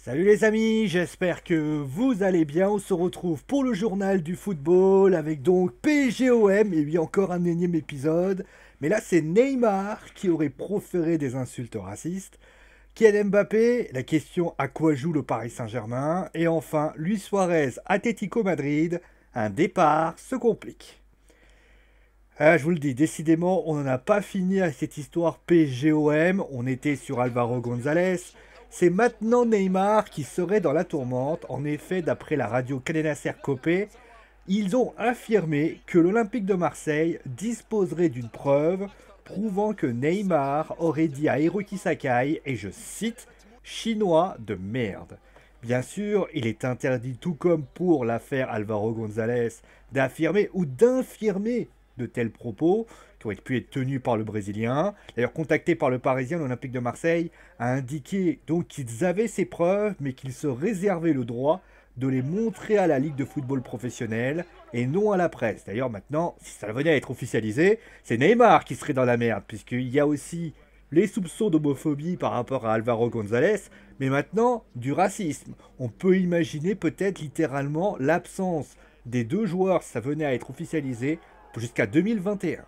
Salut les amis, j'espère que vous allez bien. On se retrouve pour le journal du football avec donc PGOM et oui encore un énième épisode. Mais là c'est Neymar qui aurait proféré des insultes racistes. Kylian Mbappé, la question à quoi joue le Paris Saint-Germain. Et enfin Luis Suarez, Atlético Madrid, un départ se complique. Ah, je vous le dis, décidément, on n'en a pas fini avec cette histoire PGOM. On était sur Alvaro González. C'est maintenant Neymar qui serait dans la tourmente. En effet, d'après la radio Cadena Copé, ils ont affirmé que l'Olympique de Marseille disposerait d'une preuve prouvant que Neymar aurait dit à Hiroki Sakai, et je cite, chinois de merde. Bien sûr, il est interdit, tout comme pour l'affaire Alvaro González, d'affirmer ou d'infirmer de tels propos qui auraient pu être tenus par le Brésilien. D'ailleurs, contacté par le Parisien, l'Olympique de Marseille a indiqué donc qu'ils avaient ces preuves, mais qu'ils se réservaient le droit de les montrer à la Ligue de football professionnel et non à la presse. D'ailleurs, maintenant, si ça venait à être officialisé, c'est Neymar qui serait dans la merde, puisqu'il y a aussi les soupçons d'homophobie par rapport à Alvaro González, mais maintenant, du racisme. On peut imaginer peut-être littéralement l'absence des deux joueurs, si ça venait à être officialisé, jusqu'à 2021.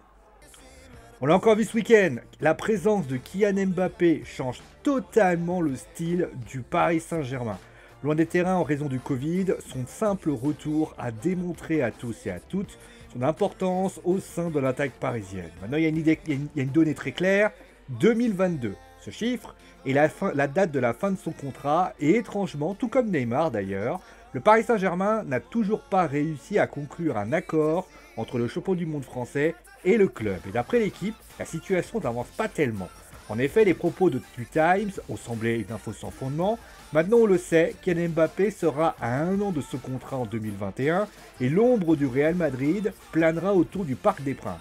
On l'a encore vu ce week-end, la présence de Kylian Mbappé change totalement le style du Paris Saint-Germain. Loin des terrains en raison du Covid, son simple retour a démontré à tous et à toutes son importance au sein de l'attaque parisienne. Maintenant, il y a une donnée très claire, 2022. Ce chiffre est la date de la fin de son contrat et étrangement, tout comme Neymar d'ailleurs, le Paris Saint-Germain n'a toujours pas réussi à conclure un accord entre le champion du monde français et le club. Et d'après l'équipe, la situation n'avance pas tellement. En effet, les propos de The Times ont semblé une info sans fondement. Maintenant, on le sait, Kylian Mbappé sera à 1 an de ce contrat en 2021 et l'ombre du Real Madrid planera autour du Parc des Princes.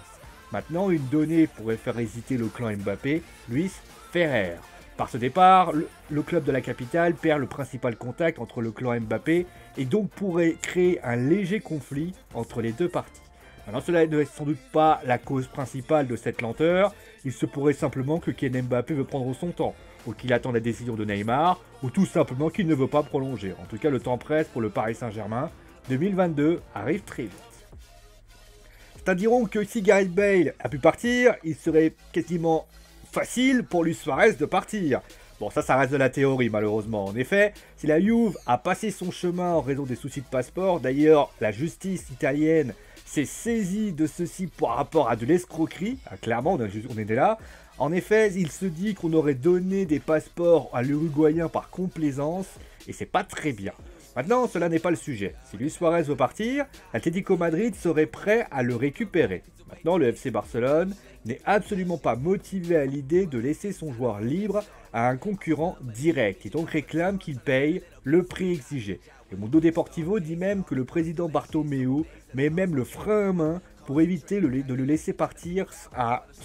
Maintenant, une donnée pourrait faire hésiter le clan Mbappé, Luis Ferrer. Par ce départ, le club de la capitale perd le principal contact entre le clan Mbappé et donc pourrait créer un léger conflit entre les deux parties. Maintenant, cela n'est sans doute pas la cause principale de cette lenteur. Il se pourrait simplement que Kylian Mbappé veut prendre son temps, ou qu'il attend la décision de Neymar, ou tout simplement qu'il ne veut pas prolonger. En tout cas, le temps presse pour le Paris Saint-Germain. 2022 arrive très vite. Certains diront que si Gareth Bale a pu partir, il serait quasiment facile pour Luis Suarez de partir. Bon, ça reste de la théorie malheureusement. En effet, si la Juve a passé son chemin en raison des soucis de passeport, d'ailleurs la justice italienne s'est saisie de ceci par rapport à de l'escroquerie, clairement on était là. En effet, il se dit qu'on aurait donné des passeports à l'Uruguayen par complaisance, et c'est pas très bien. Maintenant, cela n'est pas le sujet. Si Luis Suarez veut partir, l'Atlético Madrid serait prêt à le récupérer. Maintenant, le FC Barcelone n'est absolument pas motivé à l'idée de laisser son joueur libre à un concurrent direct et donc réclame qu'il paye le prix exigé. Le Mundo Deportivo dit même que le président Bartomeu met même le frein à main pour éviter de le laisser partir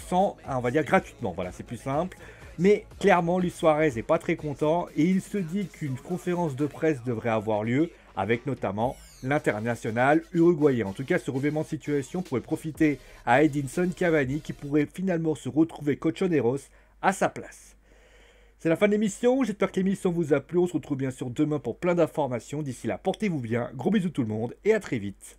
on va dire gratuitement. Voilà, c'est plus simple. Mais clairement, Luis Suarez n'est pas très content et il se dit qu'une conférence de presse devrait avoir lieu avec notamment l'international uruguayen. En tout cas, ce revirement de situation pourrait profiter à Edinson Cavani qui pourrait finalement se retrouver Cochoneros à sa place. C'est la fin de l'émission, j'espère que l'émission vous a plu, on se retrouve bien sûr demain pour plein d'informations. D'ici là, portez-vous bien, gros bisous tout le monde et à très vite.